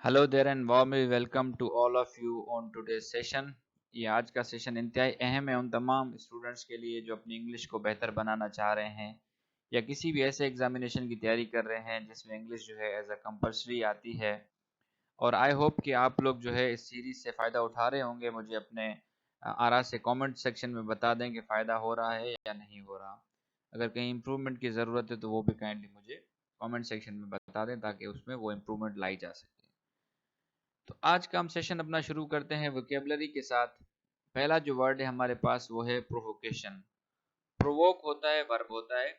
Hello there and warmly welcome to all of you on today's session. ये आज का session इंतहाई अहम है उन तमाम स्टूडेंट्स के लिए जो अपनी इंग्लिश को बेहतर बनाना चाह रहे हैं या किसी भी ऐसे एग्जामिनेशन की तैयारी कर रहे हैं जिसमें इंग्लिश जो है एज अ कंपलसरी आती है। और आई होप कि आप लोग जो है इस सीरीज़ से फ़ायदा उठा रहे होंगे। मुझे अपने आरा से कमेंट सेक्शन में बता दें कि फ़ायदा हो रहा है या नहीं हो रहा। अगर कहीं इम्प्रूवमेंट की ज़रूरत है तो वो भी काइंडली मुझे कमेंट सेक्शन में बता दें ताकि उसमें वो इम्प्रूवमेंट लाई जा सके। तो आज का हम सेशन अपना शुरू करते हैं वोकेबलरी के साथ। पहला जो वर्ड है हमारे पास वो है प्रोवोकेशन। प्रोवोक होता है, वर्ब होता है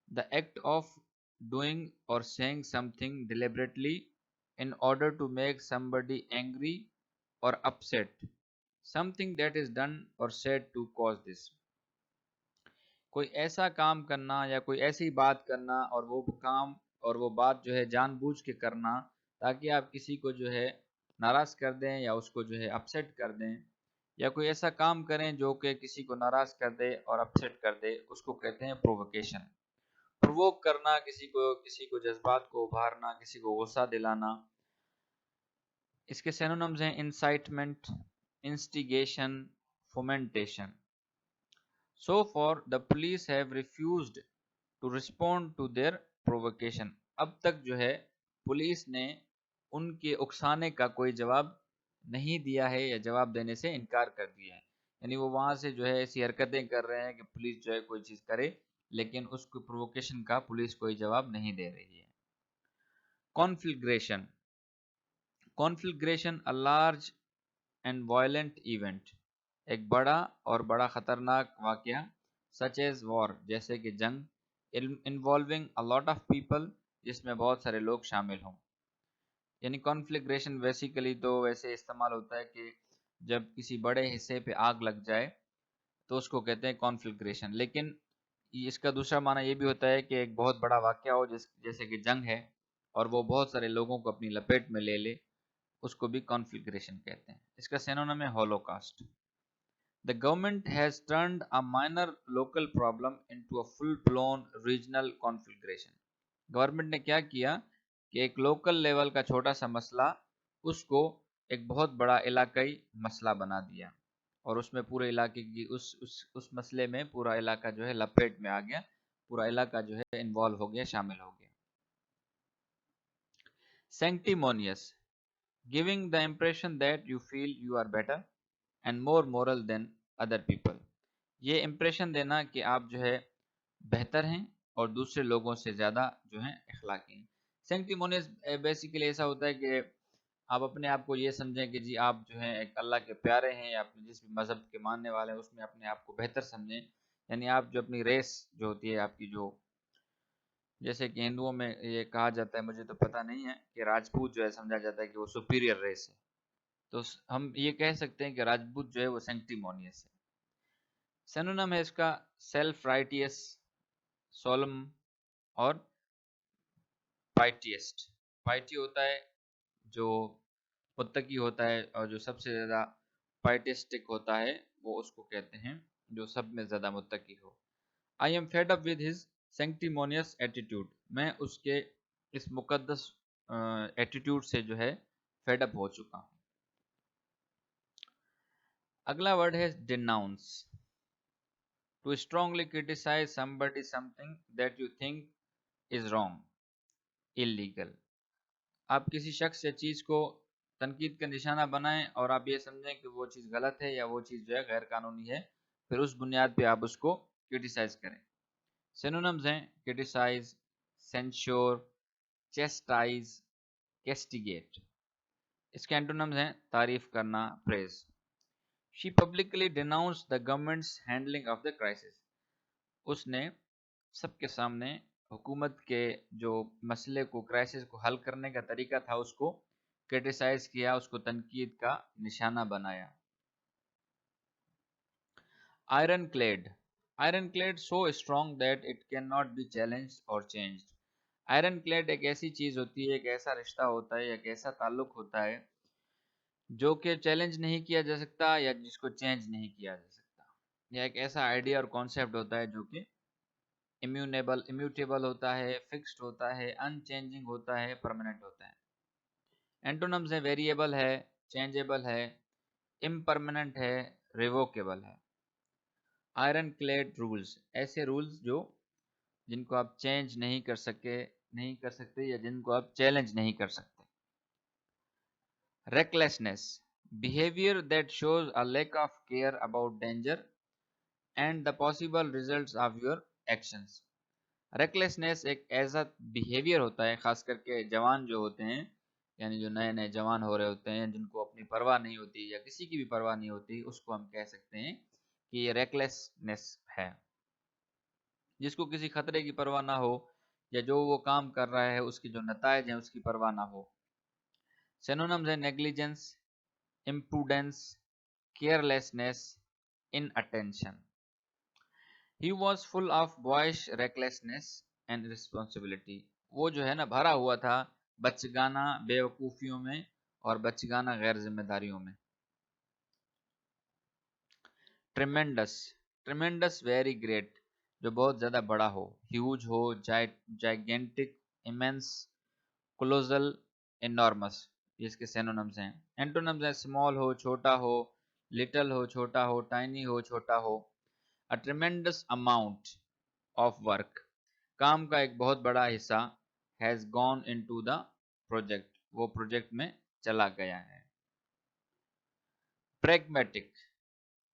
the act of doing or saying something deliberately in order to make somebody angry or upset, something that is done or said to cause this. कोई ऐसा काम करना या कोई ऐसी बात करना और वो काम और वो बात जो है जानबूझ के करना ताकि आप किसी को जो है नाराज कर दें या उसको जो है अपसेट कर दें, या कोई ऐसा काम करें जो कि किसी को नाराज कर दे और अपसेट कर दे, उसको कहते हैं प्रोवोकेशन। प्रोवोक करना, किसी को जज्बात को उभारना, किसी को गुस्सा दिलाना। इसके सिनोनिम्स हैं incitement, instigation, fomentation. So far, the police have refused to respond to their provocation. अब तक जो है पुलिस ने उनके उकसाने का कोई जवाब नहीं दिया है या जवाब देने से इनकार कर दिया है। यानी वो वहाँ से जो है ऐसी हरकतें कर रहे हैं कि पुलिस जो है कोई चीज़ करे, लेकिन उसको प्रोवोकेशन का पुलिस कोई जवाब नहीं दे रही है। Conflagration. Conflagration a large and violent event, एक बड़ा और बड़ा खतरनाक वाकया, सच एज वॉर, जैसे कि जंग, involving a lot of people, जिसमें बहुत सारे लोग शामिल हों। यानी कॉन्फ्लिग्रेशन बेसिकली तो वैसे इस्तेमाल होता है कि जब किसी बड़े हिस्से पे आग लग जाए तो उसको कहते हैं कॉन्फ्लिग्रेशन। लेकिन इसका दूसरा माना ये भी होता है कि एक बहुत बड़ा वाकया हो जैसे कि जंग है और वो बहुत सारे लोगों को अपनी लपेट में ले ले, उसको भी कॉन्फ्लिग्रेशन कहते हैं। इसका सिनोनिम है Holocaust. The government has turned a minor local problem into a full-blown regional conflagration. Government ने क्या किया कि एक लोकल लेवल का छोटा सा मसला उसको एक बहुत बड़ा इलाकाई मसला बना दिया और उसमें पूरे इलाके की उस मसले में पूरा इलाका जो है लपेट में आ गया, पूरा इलाका जो है इन्वॉल्व हो गया, शामिल हो गया। Sanctimonious, giving the impression that you feel you are better and more moral than other people. ये इम्प्रेशन देना कि आप जो है बेहतर हैं और दूसरे लोगों से ज़्यादा जो है अखलाकी हैं। सेंटिमोनियस बेसिकली ऐसा होता है कि आप अपने आप को ये समझें कि जी आप जो है एक अल्लाह के प्यारे हैं या अपने जिस भी मज़हब के मानने वाले हैं उसमें अपने आप को बेहतर समझें। यानी आप जो अपनी रेस जो होती है आपकी, जो जैसे कि हिंदुओं में ये कहा जाता है, मुझे तो पता नहीं है, कि राजपूत जो है समझा जाता है कि वो सुपीरियर रेस है। तो हम ये कह सकते हैं कि राजपूत जो है वो सेंटिमोनियस है। सिनोनिम है इसका सेल्फ राइटियस, सोलम और पाइटियस्ट। पाइटी होता है जो मुत्तकी होता है और जो सबसे ज़्यादा पाइटिस्टिक होता है वो उसको कहते हैं जो सब में ज़्यादा मुत्तकी हो। I am fed up with his sanctimonious attitude, मैं उसके इस मुकद्दस एटीट्यूड से जो है फेड अप हो चुका हूँ। अगला वर्ड है denounce. To strongly criticize somebody something that you think is wrong, illegal. आप किसी शख्स या चीज़ को तनकीद का निशाना बनाएं और आप ये समझें कि वो चीज़ गलत है या वो चीज़ जो है गैर कानूनी है, फिर उस बुनियाद पे आप उसको क्रिटिसाइज करें। सिनोनिम्स हैं क्रिटिसाइज, सेंश्योर, चेस्टाइज, कैस्टिगेट। इसके एंटोनिम्स हैं तारीफ करना, praise. She publicly denounced the governments handling of the crisis, उसने सबके सामने हुकूमत के जो मसले को, क्राइसिस को हल करने का तरीका था उसको क्रिटिसाइज किया, उसको तनकीद का निशाना बनाया। Ironclad. Ironclad so strong that it can not be challenged और चेंज्ड। आयरन क्लेड एक ऐसी चीज़ होती है, एक ऐसा रिश्ता होता है, एक ऐसा ताल्लुक होता है जो कि चैलेंज नहीं किया जा सकता या जिसको चेंज नहीं किया जा सकता। यह एक ऐसा आइडिया और कॉन्सेप्ट होता है जो कि इम्यूटेबल होता है, फिक्स्ड होता है, अनचेंजिंग होता है, परमानेंट होता है। एंटोनम्स है वेरिएबल है, चेंजेबल है, इम्परमानेंट है, रिवोकेबल है। आयरन क्लेड रूल्स, ऐसे रूल्स जो जिनको आप चेंज नहीं कर सकते या जिनको आप चैलेंज नहीं कर सकते। recklessness, behavior that shows a lack of care about danger and the possible results of your actions। recklessness एक ऐसा बिहेवियर होता है, खास करके जवान जो होते हैं, यानी जो नए नए जवान हो रहे होते हैं, जिनको अपनी परवाह नहीं होती या किसी की भी परवाह नहीं होती, उसको हम कह सकते हैं कि ये recklessness है। जिसको किसी खतरे की परवाह ना हो या जो वो काम कर रहा है उसके जो नतायज हैं उसकी परवाह ना हो। सिनोनिम्स है negligence, imprudence, carelessness, inattention. He was full of boyish recklessness and responsibility. वो जो है ना भरा हुआ था बचगाना बेवकूफियों में और बचगाना गैर जिम्मेदारियों में। ट्रिमेंडस, ट्रिमेंडस वेरी ग्रेट, जो बहुत ज्यादा बड़ा हो, ह्यूज हो, जाइगेंटिक, इमेंस, कोलोसल, इनॉर्मस, ये इसके सिनोनिम्स हैं। एंटोनिम्स हैं स्मॉल हो छोटा हो, लिटिल हो छोटा हो, टाइनी हो छोटा हो। A tremendous amount of work, काम का एक बहुत बड़ा हिस्सा, has gone into the project, वो प्रोजेक्ट में चला गया है। Pragmatic,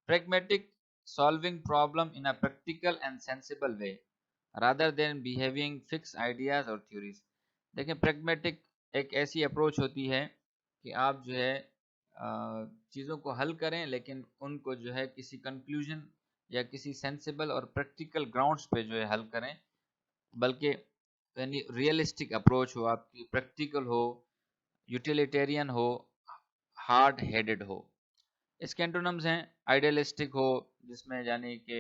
pragmatic, solving problem in a practical and sensible way rather than behaving fixed ideas or theories। देखें pragmatic एक ऐसी अप्रोच होती है कि आप जो है चीज़ों को हल करें, लेकिन उनको जो है किसी कंक्लूजन या किसी सेंसिबल और प्रैक्टिकल ग्राउंड्स पे जो है हल करें, बल्कि यानी रियलिस्टिक अप्रोच हो आपकी, प्रैक्टिकल हो, यूटिलिटेरियन हो, हार्ड हेडेड हो। इसके एंटोनिम्स हैं आइडियलिस्टिक हो, जिसमें यानी कि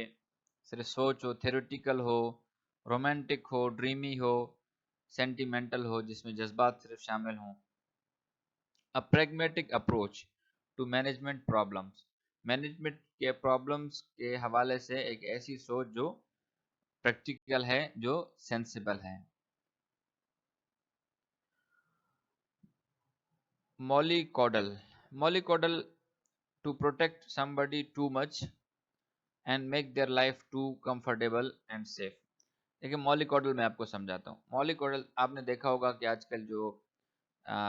सिर्फ सोच हो, थ्योरेटिकल हो, रोमांटिक हो, ड्रीमी हो, सेंटिमेंटल हो, जिसमें जज्बात सिर्फ शामिल हों। A pragmatic approach to management problems, management के प्रॉब्लम्स के हवाले से एक ऐसी सोच जो प्रैक्टिकल है, जो सेंसिबल है। Mollycoddle, mollycoddle, to protect somebody too much and make their life too comfortable and safe. देखिए मॉलिकॉडल मैं आपको समझाता हूँ। मॉलिकॉडल आपने देखा होगा कि आजकल जो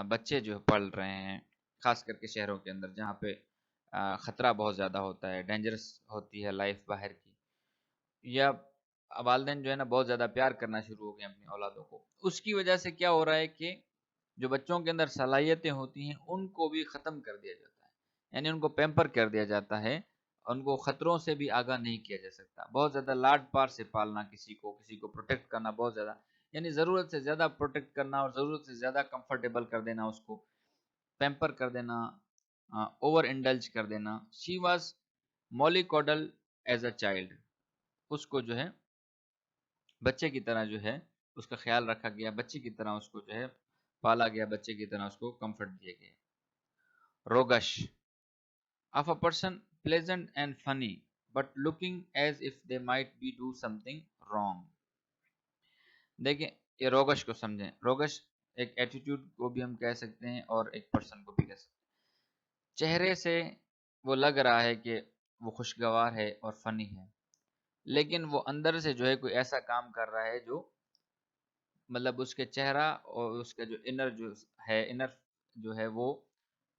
बच्चे जो पढ़ रहे हैं, खास करके शहरों के अंदर जहाँ पे ख़तरा बहुत ज़्यादा होता है, डेंजरस होती है लाइफ बाहर की, या वालिदैन जो है ना बहुत ज़्यादा प्यार करना शुरू हो गए अपनी औलादों को, उसकी वजह से क्या हो रहा है कि जो बच्चों के अंदर सलाहियतें होती हैं उनको भी ख़त्म कर दिया जाता है, यानी उनको पैम्पर कर दिया जाता है, उनको ख़तरों से भी आगाह नहीं किया जा सकता। बहुत ज़्यादा लाड प्यार से पालना, किसी को प्रोटेक्ट करना बहुत ज़्यादा, यानी ज़रूरत से ज़्यादा प्रोटेक्ट करना और ज़रूरत से ज़्यादा कंफर्टेबल कर देना, उसको पैम्पर कर देना, ओवर इंडल्ज कर देना। She was mollycoddle as a child, उसको जो है बच्चे की तरह जो है उसका ख्याल रखा गया, बच्चे की तरह उसको जो है पाला गया, बच्चे की तरह उसको कंफर्ट दिए गए। रोगश, of a person pleasant and funny but looking as if they might be do something wrong। देखिए ये रोगश को समझें। रोगश एक एटीट्यूड को भी हम कह सकते हैं और एक पर्सन को भी कह सकते हैं। चेहरे से वो लग रहा है कि वो खुशगवार है और फनी है, लेकिन वो अंदर से जो है कोई ऐसा काम कर रहा है जो मतलब उसके चेहरा और उसका जो इनर जो है वो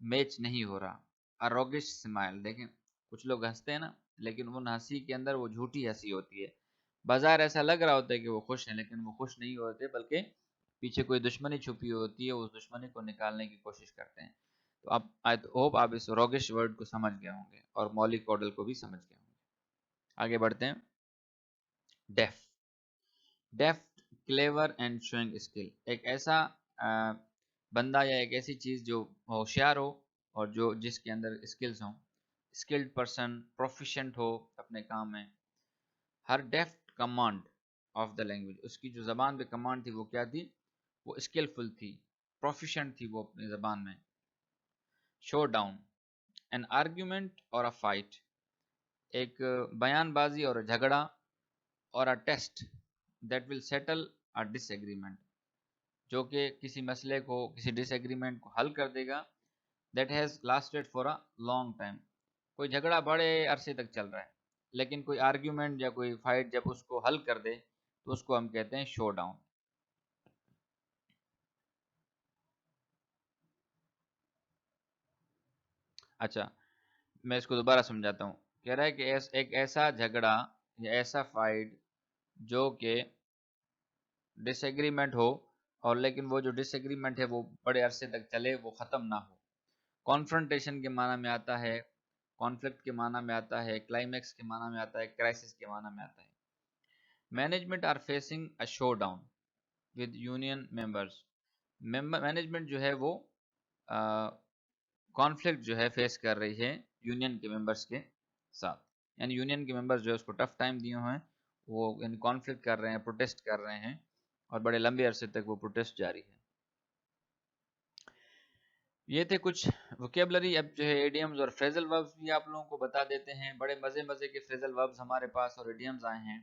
मैच नहीं हो रहा। अ रोगिश स्माइल, देखें कुछ लोग हंसते हैं ना, लेकिन उन हंसी के अंदर वो झूठी हंसी होती है। बाजार ऐसा लग रहा होता है कि वो खुश हैं, लेकिन वो खुश नहीं होते, बल्कि पीछे कोई दुश्मनी छुपी होती है, उस दुश्मनी को निकालने की कोशिश करते हैं। तो आप आई होप आप इस रोगिश वर्ड को समझ गए होंगे और मॉलिकॉडल को भी समझ गए होंगे। आगे बढ़ते हैं। डेफ, deft, clever and showing skill, एक ऐसा बंदा या एक ऐसी चीज जो होशियार हो और जो जिसके अंदर स्किल्स हों, स्किल्ड पर्सन, प्रोफिशिएंट हो अपने काम में। हर डेफ्ट कमांड ऑफ द लैंग्वेज, उसकी जो जबान पे कमांड थी वो क्या थी, वो स्किलफुल थी, प्रोफिशिएंट थी वो अपनी जबान में। शो डाउन, एन आर्ग्यूमेंट और अ फाइट, एक बयानबाजी और झगड़ा, और a test that will settle a disagreement, جو کہ کسی مسئلے کو، کسی ڈس ایگریمنٹ کو حل کر دے گا. That has lasted for a long time. کوئی جھگڑا بڑے عرصے تک چل رہا ہے، لیکن کوئی آرگیومنٹ یا کوئی فائٹ جب اس کو حل کر دے تو اس کو ہم کہتے ہیں شو ڈاؤن. اچھا، میں اس کو دوبارہ سمجھاتا ہوں. کہہ رہا ہے کہ ایک ایسا جھگڑا یا ایسا فائٹ جو کہ ڈس ایگریمنٹ ہو، اور لیکن وہ جو ڈس ایگریمنٹ ہے وہ بڑے عرصے تک چلے، وہ ختم نہ ہو. کانفرنٹیشن کے معنی میں آتا ہے، کانفلکٹ کے معنی میں آتا ہے، کلائمیکس کے معنی میں آتا ہے، کرائسس کے معنی میں آتا ہے. Management are facing a showdown with union members. Management جو ہے وہ کانفلکٹ جو ہے فیس کر رہی ہے یونین کے ممبرس کے ساتھ. یعنی یونین کے ممبرس جو ہے اس کو ٹف ٹائم دیے ہوئے ہیں، وہ یعنی کانفلکٹ کر رہے ہیں، پروٹیسٹ کر رہے ہیں، اور بڑے لمبے عرصے تک وہ پروٹیسٹ جاری ہے. یہ تھے کچھ ووکیبلری. اب جو ہے ایڈیمز اور فریزل وربز بھی آپ لوگوں کو بتا دیتے ہیں. بڑے مزے مزے کے فریزل وربز ہمارے پاس اور ایڈیمز آئے ہیں.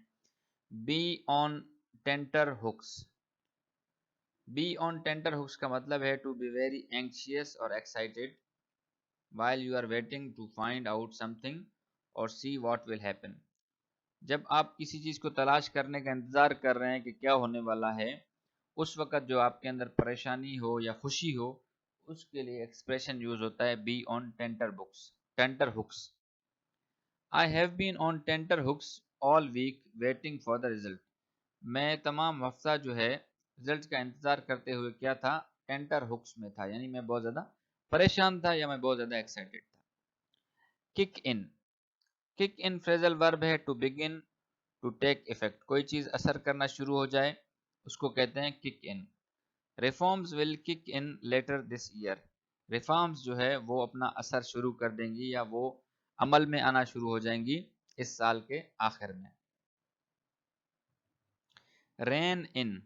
Be on tenterhooks. Be on tenterhooks کا مطلب ہے to be very anxious or excited while you are waiting to find out something or see what will happen. جب آپ کسی چیز کو تلاش کرنے کا انتظار کر رہے ہیں کہ کیا ہونے والا ہے، اس وقت جو آپ کے اندر پریشانی ہو یا خوشی ہو، اس کے لیے ایکسپریشن یوز ہوتا ہے be on tenterhooks. I have been on tenterhooks all week waiting for the result. میں تمام ہفتہ جو ہے رزلٹ کا انتظار کرتے ہوئے کیا تھا، ٹینٹر ہوکس میں تھا. یعنی میں بہت زیادہ پریشان تھا یا میں بہت زیادہ ایکسائٹیڈ تھا. Kick in. Kick in phrasal verb ہے to begin to take effect. کوئی چیز اثر کرنا شروع ہو جائے اس کو کہتے ہیں kick in. Reforms will kick in later this year. Reforms جو ہے وہ اپنا اثر شروع کر دیں گی یا وہ عمل میں آنا شروع ہو جائیں گی اس سال کے آخر میں. رین ان.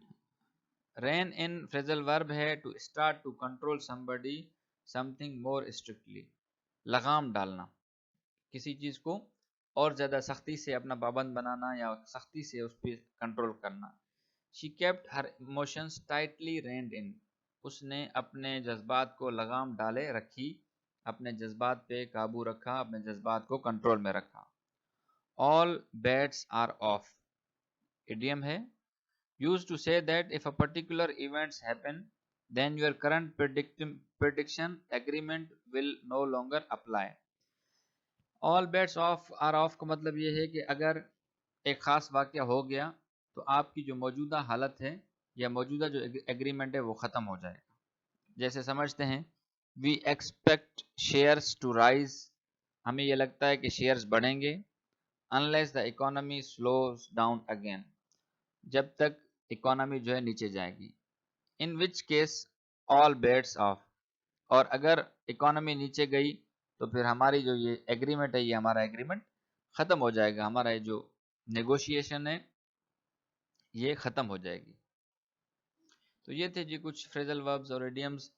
رین ان فریزل ورب ہے to start to control somebody something more strictly. لگام ڈالنا، کسی چیز کو اور زیادہ سختی سے اپنا پابند بنانا یا سختی سے اس پہ کنٹرول کرنا. She kept her emotions tightly reined in. اس نے اپنے جذبات کو لگام ڈالے رکھی، اپنے جذبات پہ قابو رکھا، اپنے جذبات کو کنٹرول میں رکھا. All bets are off. Idiom ہے used to say that if a particular events happen then your current prediction agreement will no longer apply. All bets off are off کا مطلب یہ ہے کہ اگر ایک خاص واقعہ ہو گیا تو آپ کی جو موجودہ حالت ہے یا موجودہ جو ایگریمنٹ ہے وہ ختم ہو جائے گا. جیسے سمجھتے ہیں we expect shares to rise. ہمیں یہ لگتا ہے کہ شیئرز بڑھیں گے unless the economy slows down again. جب تک اکانومی جو ہے نیچے جائے گی. in which case all bets off. اور اگر اکانومی نیچے گئی تو پھر ہماری جو یہ ایگریمنٹ ہے، یہ ہمارا ایگریمنٹ ختم ہو جائے گا. ہمارا یہ جو نیگوشیشن ہے یہ ختم ہو جائے گی. تو یہ تھے جی کچھ فریزل وربز اور ایڈیمز.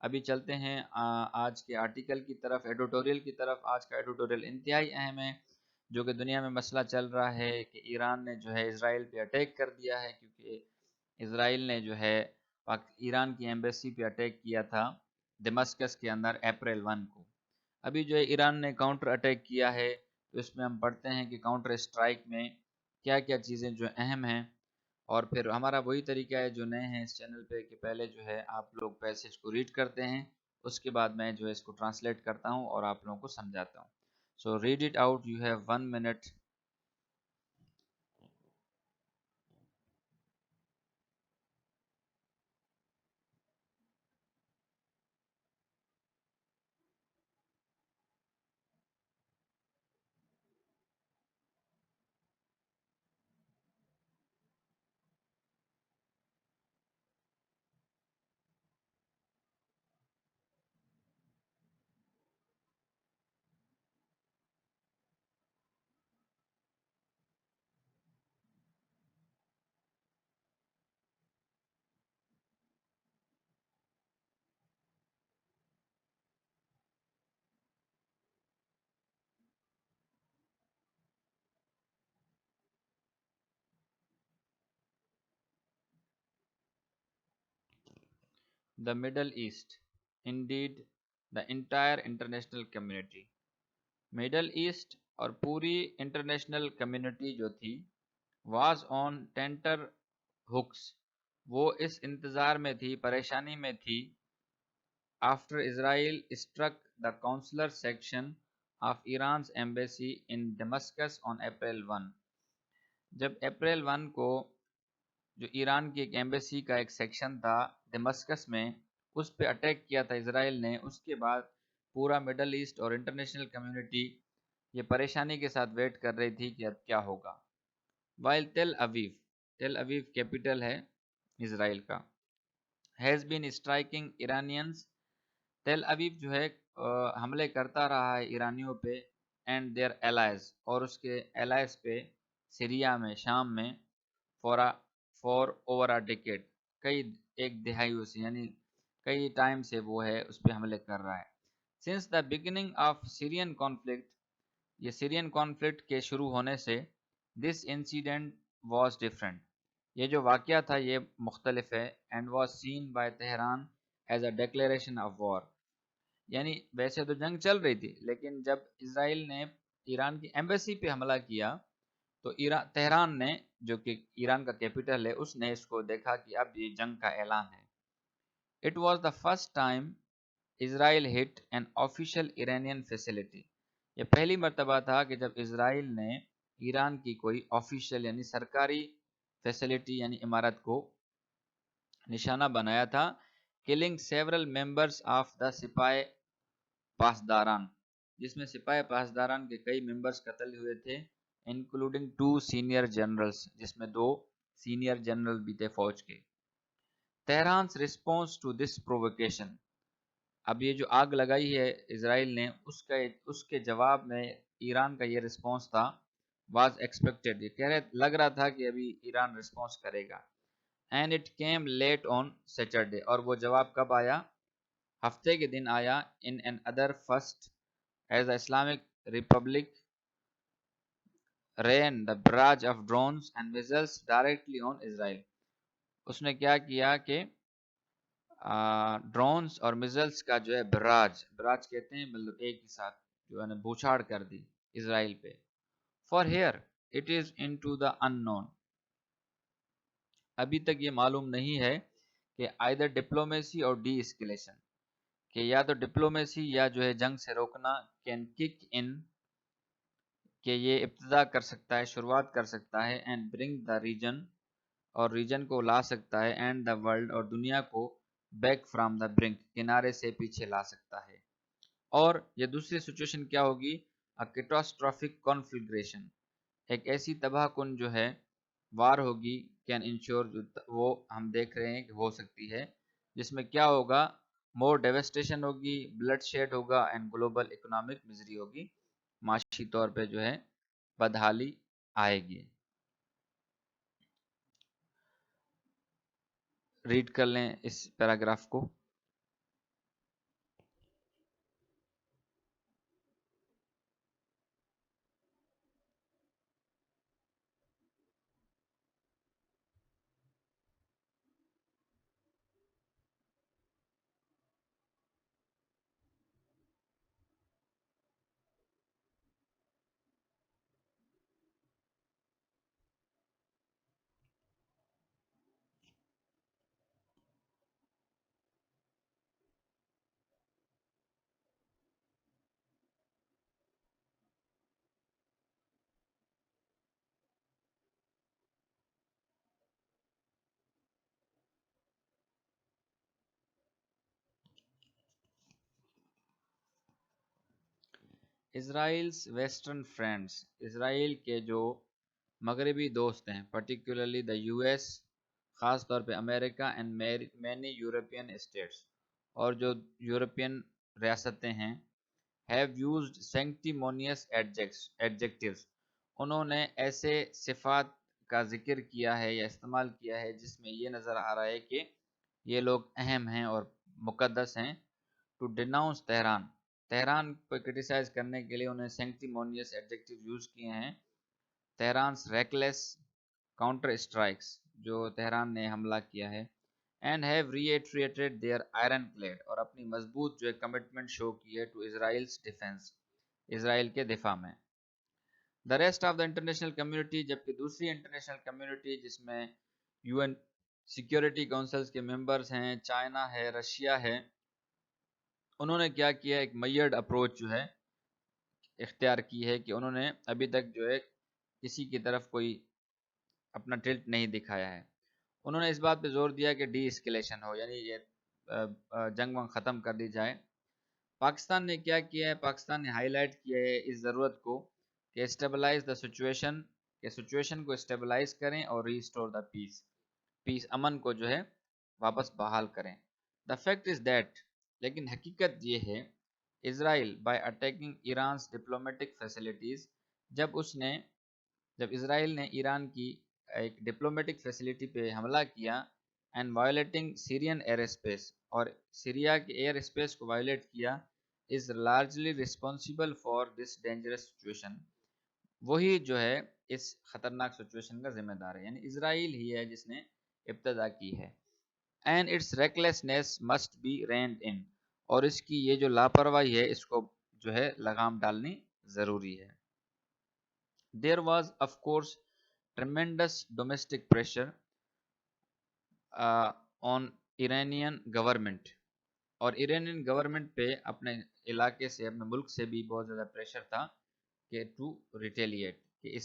ابھی چلتے ہیں آج کے آرٹیکل کی طرف، ایڈیٹوریل کی طرف. آج کا ایڈیٹوریل انتہائی اہم ہے، جو کہ دنیا میں مسئلہ چل رہا ہے کہ ایران نے جو ہے اسرائیل پہ اٹیک کر دیا ہے، کیونکہ اسرائیل نے جو ہے ایران کی ایمبیسی پہ اٹیک کیا تھا دمشقس کے اندر اپریل 1 کو. ابھی جو ہے ایران نے کاؤنٹر اٹیک کیا ہے، تو اس میں ہم پڑھتے ہیں کہ کاؤنٹر اسٹرائک میں کیا کیا چیزیں جو اہم ہیں. اور پھر ہمارا وہی طریقہ ہے جو نئے ہیں اس چینل پہ کہ پہلے جو ہے آپ لوگ پیسج کو ریڈ کرتے ہیں، اس کے بعد میں جو ہے اس کو ٹرانسلیٹ کرتا ہوں اور آپ لوگوں کو سمجھاتا ہوں. So read it out, you have 1 minute. the Middle East, indeed the entire international community. Middle East और पूरी इंटरनेशनल कम्युनिटी जो थी वाज ऑन टेंटर हुक्स, वो इस इंतज़ार में थी, परेशानी में थी, after Israel struck the consular section of Iran's embassy in Damascus on April 1। जब अप्रैल 1 को जो ईरान की एक एम्बेसी का एक सेक्शन था दमस्कस में, उस पे अटैक किया था इसराइल ने, उसके बाद पूरा मिडल ईस्ट और इंटरनेशनल कम्युनिटी ये परेशानी के साथ वेट कर रही थी कि अब क्या होगा। वाइल टेल अवीव कैपिटल है इसराइल का, has been striking Iranians, Tel Aviv जो है हमले करता रहा है ईरानियों पे, एंड देयर एलाइज, और उसके एलाइज पे, सीरिया में, शाम में, फॉर ओवर अ डिकेड, कई एक दिहाइयों से, यानी कई टाइम से वो है उस पर हमले कर रहा है। Since the beginning of Syrian conflict, ये सीरियन कॉन्फ्लिक्ट के शुरू होने से, दिस इंसिडेंट वॉज डिफरेंट, ये जो वाक़या था ये मुख्तलिफ है, and was seen by Tehran as a declaration of war, यानी वैसे तो जंग चल रही थी, लेकिन जब इसराइल ने ईरान की एम्बेसी पे हमला किया तो तेहरान ने, जो कि ईरान का कैपिटल है, उसने इसको देखा कि अब ये जंग का ऐलान है। It was the first time Israel hit an official Iranian facility, ये पहली मर्तबा था कि जब इसराइल ने ईरान की कोई ऑफिशियल यानी सरकारी फैसिलिटी यानी इमारत को निशाना बनाया था। Killing several members of the सिपाही पासदारान, जिसमें सिपाही पासदारान के कई मेंबर्स कत्ल हुए थे, इंक्लूडिंग 2 सीनियर जनरल्स, जिसमें 2 सीनियर जनरल भी थे फौज के। Tehran's response to this provocation, अब ये जो आग लगाई है इसराइल ने, उसके जवाब में ईरान का ये रिस्पॉन्स था, वाज एक्सपेक्टेड, ये लग रहा था कि अभी ईरान रिस्पॉन्स करेगा, and it came late on Saturday, और वो जवाब कब आया, हफ्ते के दिन आया, in another first, as the Islamic Republic rained the barrage of drones and missiles directली ऑन इसराइल, उसने क्या किया कि ड्रोन्स और मिसाइल्स का जो है बराज कहते हैं, मतलब एक ही साथ जो है ना बौछार कर दी इसराइल पे। For here it is into the unknown, अभी तक ये मालूम नहीं है कि आइदर डिप्लोमेसी और डी एस्केलेशन, कि या तो डिप्लोमेसी या जो है जंग से रोकना, कैन किक इन, कि ये इब्तदा कर सकता है, शुरुआत कर सकता है, एंड ब्रिंग द रीजन, और रीजन को ला सकता है, एंड द वर्ल्ड, और दुनिया को बैक फ्रॉम द ब्रिंक, किनारे से पीछे ला सकता है। और ये दूसरी सिचुएशन क्या होगी, अ कैटास्ट्रॉफिक कॉन्फ्लिग्रेशन, एक ऐसी तबाहकुन जो है वार होगी, कैन इंश्योर, जो वो हम देख रहे हैं कि हो सकती है, जिसमें क्या होगा, मोर डेवेस्टेशन होगी, ब्लड शेड होगा, एंड ग्लोबल इकोनॉमिक मिजरी होगी, माशी तौर पे जो है बदहाली आएगी। रीड कर लें इस पैराग्राफ को। इसराइल्स वेस्टर्न फ्रेंड्स, इसराइल के जो मगरबी दोस्त हैं, पर्टिकुलरली द यूएस, ख़ास तौर पे America, and many European states, और जो यूरोपियन रियासतें हैं, हैव यूज्ड सेंक्टिमोनियस एडजेक्टिव्स, उन्होंने ऐसे सिफात का जिक्र किया है या इस्तेमाल किया है जिसमें ये नज़र आ रहा है कि ये लोग अहम हैं और मुकद्दस हैं, टू डिनाउंस तेहरान, तेहरान पर क्रिटिसाइज करने के लिए उन्हें सेंक्टिमोनियस एडजेक्टिव यूज़ किए हैं। तेहरान रेकलेस काउंटर स्ट्राइक्स, जो तेहरान ने हमला किया है, and have retreated their ironclad, اور اپنی مضبوط جو ہے کمٹمنٹ شو کی ہے ٹو اسرائیلس ڈیفینس، اسرائیل کے دفاع میں. The rest of the international community, جبکہ دوسری انٹرنیشنل کمیونٹی جس میں یو این سیکیورٹی کونسلز کے ممبرز ہیں، چائنا ہے، رشیا ہے، انہوں نے کیا کیا، ایک میئرڈ اپروچ جو ہے اختیار کی ہے کہ انہوں نے ابھی تک جو ہے کسی کی طرف کوئی اپنا ٹلٹ نہیں دکھایا ہے. انہوں نے اس بات پہ زور دیا کہ ڈی اسکیلیشن ہو، یعنی یہ جنگ ونگ ختم کر دی جائے. پاکستان نے کیا کیا ہے، پاکستان نے ہائی لائٹ کیا ہے اس ضرورت کو کہ اسٹیبلائز دا سچویشن، کہ سچویشن کو اسٹیبلائز کریں اور ریسٹور دا پیس، امن کو جو ہے واپس بحال کریں. دا فیکٹ از دیٹ، لیکن حقیقت یہ ہے، اسرائیل بائی اٹیکنگ ایرانس ڈپلومیٹک فیسلٹیز، جب اسرائیل نے ایران کی ایک ڈپلومیٹک فیسلٹی پہ حملہ کیا، and violating Syrian air space, اور سیریا کے ایئر اسپیس کو وائلیٹ کیا، is largely responsible for this dangerous situation, وہی جو ہے اس خطرناک سچویشن کا ذمہ دار ہے، یعنی اسرائیل ہی ہے جس نے ابتدا کی ہے. اینڈ اٹس ریکلیسنیس مسٹ بی رینڈ ان، اور اس کی یہ جو لاپرواہی ہے اس کو جو ہے لگام ڈالنی ضروری ہے. There was of course tremendous domestic pressure on Iranian government, اور ایرانین گورنمنٹ پہ اپنے علاقے سے، اپنے ملک سے بھی بہت زیادہ پریشر تھا کہ ٹو ریٹیلیٹ، کہ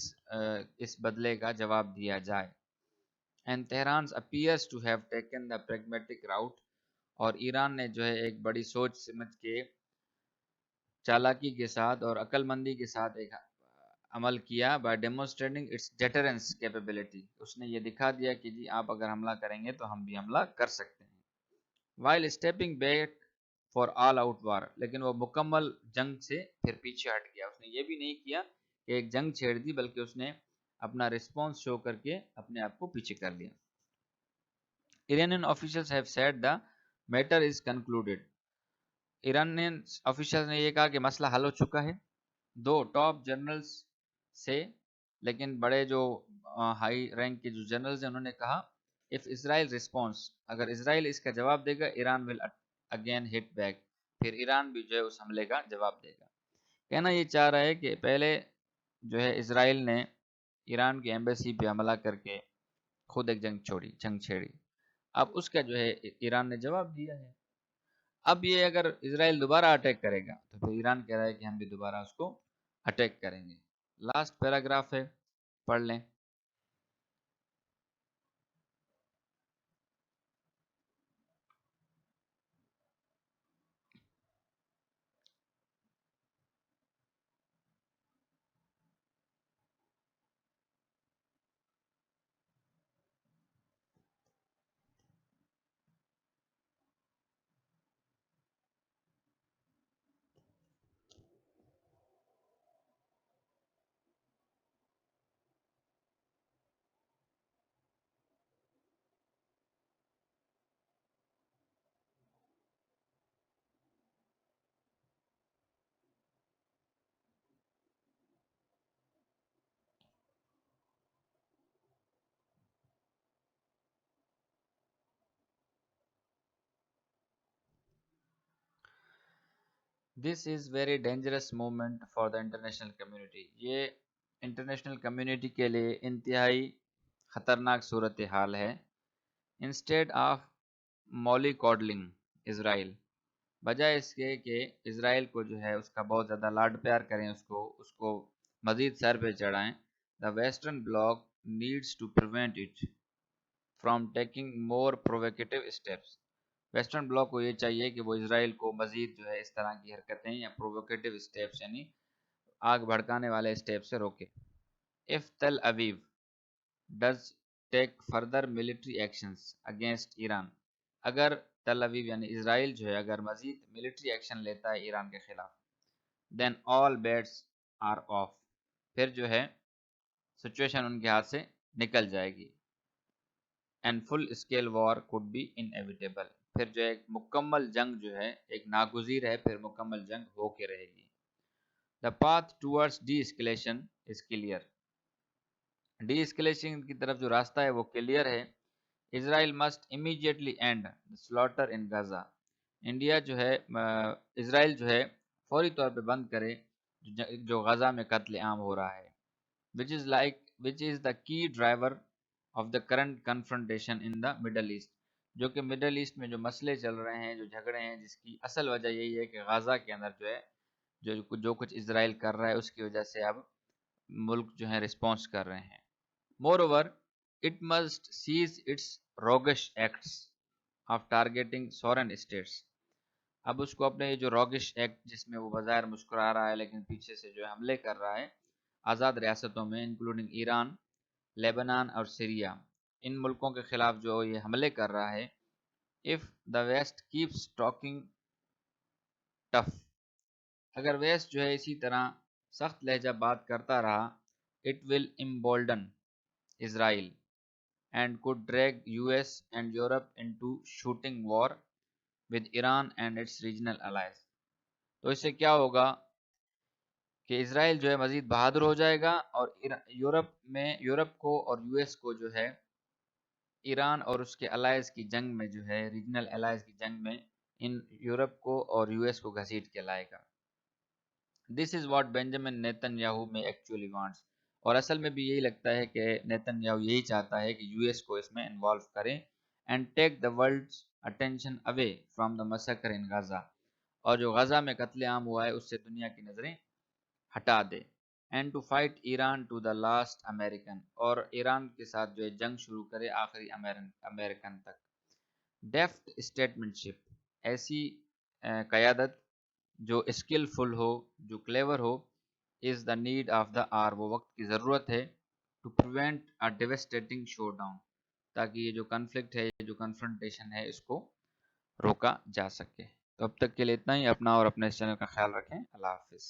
اس بدلے کا جواب دیا جائے. And Tehran appears to have taken the pragmatic route, اور ایران نے جو ہے ایک بڑی سوچ سمجھ کے، چالاکی کے ساتھ اور عقل مندی کے ساتھ ایک عمل کیا، by demonstrating its deterrence capability, اس نے یہ دکھا دیا کہ جی آپ اگر حملہ کریں گے تو ہم بھی حملہ کر سکتے ہیں. While stepping back for all out war, لیکن وہ مکمل جنگ سے پھر پیچھے ہٹ گیا، اس نے یہ بھی نہیں کیا کہ ایک جنگ چھیڑ دی، بلکہ اس نے اپنا رسپانس شو کر کے اپنے آپ کو پیچھے کر لیا. Iranian officials have said the matter is concluded. Iranian official نے یہ کہا کہ مسئلہ حل ہو چکا ہے. دو ٹاپ جنرلز سے، لیکن بڑے جو ہائی رینک کے جو جنرلز ہیں انہوں نے کہا if Israel response، اگر اسرائیل اس کا جواب دے گا، Iran will again hit back، پھر ایران بھی جو ہے اس حملے کا جواب دے گا. کہنا یہ چاہ رہا ہے کہ پہلے جو ہے اسرائیل نے ایران کی ایمبیسی پہ حملہ کر کے خود ایک جنگ چھیڑی، اب اس کا جو ہے ایران نے جواب دیا ہے. اب یہ اگر اسرائیل دوبارہ اٹیک کرے گا تو پھر ایران کہہ رہا ہے کہ ہم بھی دوبارہ اس کو اٹیک کریں گے. لاسٹ پیراگراف ہے، پڑھ لیں. This is very dangerous moment for the international community, یہ انٹرنیشنل کمیونٹی کے لیے انتہائی خطرناک صورتحال ہے. انسٹیڈ آف مولی کوڈلنگ اسرائیل، بجائے اس کے کہ اسرائیل کو جو ہے اس کا بہت زیادہ لاڈ پیار کریں، اس کو مزید سر پہ چڑھائیں، the Western bloc needs to prevent it from taking more provocative steps. Western bloc کو یہ چاہیے کہ وہ اسرائیل کو مزید جو ہے اس طرح کی حرکتیں یا پروووکیٹو اسٹیپس، یعنی آگ بھڑکانے والے اسٹیپ سے روکے. If Tel Aviv does take further military actions against Iran, اگر تل اویو یعنی اسرائیل جو ہے اگر مزید ملٹری ایکشن لیتا ہے ایران کے خلاف، دین آل بیٹس آر آف، پھر جو ہے سچویشن ان کے ہاتھ سے نکل جائے گی. And full scale war could be inevitable, پھر جو ایک مکمل جنگ جو ہے ایک ناگزیر ہے، پھر مکمل جنگ ہو کے رہے گی. The path towards de-escalation is clear, de-escalation کی طرف جو راستہ ہے وہ کلیئر ہے. Israel must immediately end slaughter in Gaza, India جو ہے اسرائیل جو ہے فوری طور پہ بند کرے جو غزہ میں قتل عام ہو رہا ہے، which is the key driver of the current confrontation in the Middle East، جو کہ مڈل ایسٹ میں جو مسئلے چل رہے ہیں، جو جھگڑے ہیں، جس کی اصل وجہ یہی ہے کہ غزہ کے اندر جو ہے جو کچھ اسرائیل کر رہا ہے اس کی وجہ سے اب ملک جو ہے رسپانس کر رہے ہیں۔ Moreover it must cease its roguish acts of targeting sovereign states, اب اس کو اپنے یہ جو روگش ایکٹ جس میں وہ بظاہر مسکرا رہا ہے لیکن پیچھے سے جو ہے حملے کر رہا ہے آزاد ریاستوں میں، انکلوڈنگ ایران، لیبنان اور سیریا، ان ملکوں کے خلاف جو یہ حملے کر رہا ہے، if the west keeps talking tough، اگر ویسٹ جو ہے اسی طرح سخت لہجہ بات کرتا رہا، it will embolden Israel and could drag US and Europe into shooting war with Iran and its regional allies، تو اس سے کیا ہوگا کہ اسرائیل جو ہے مزید بہادر ہو جائے گا اور یورپ کو اور یو ایس کو جو ہے ایران اور اس کے الائز کی جنگ میں جو ہے ریجنل الائز کی جنگ میں ان یورپ کو اور یو ایس کو گھسیٹ کے لائے گا۔ دس از واٹ بینجامن نیتن یاہو میں ایکچولی وانٹس، اور اصل میں بھی یہی لگتا ہے کہ نیتن یاہو یہی چاہتا ہے کہ یو ایس کو اس میں انوالو کریں and take the world's attention away from the massacre in Gaza, اور جو غزہ میں قتل عام ہوا ہے اس سے دنیا کی نظریں ہٹا دے، and to fight Iran to the last American, اور ایران کے ساتھ جو ہے جنگ شروع کرے آخری امریکن تک۔ ڈیفٹ اسٹیٹمنٹ شپ، ایسی قیادت جو اسکلفل ہو، جو کلیور ہو، is the need of the hour, وہ وقت کی ضرورت ہے، to prevent a devastating showdown, تاکہ یہ جو کنفلکٹ ہے، یہ جو کنفرنٹیشن ہے، اس کو روکا جا سکے۔ تو اب تک کے لیے اتنا ہی، اپنا اور اپنے اس چینل کا خیال رکھیں، اللہ حافظ۔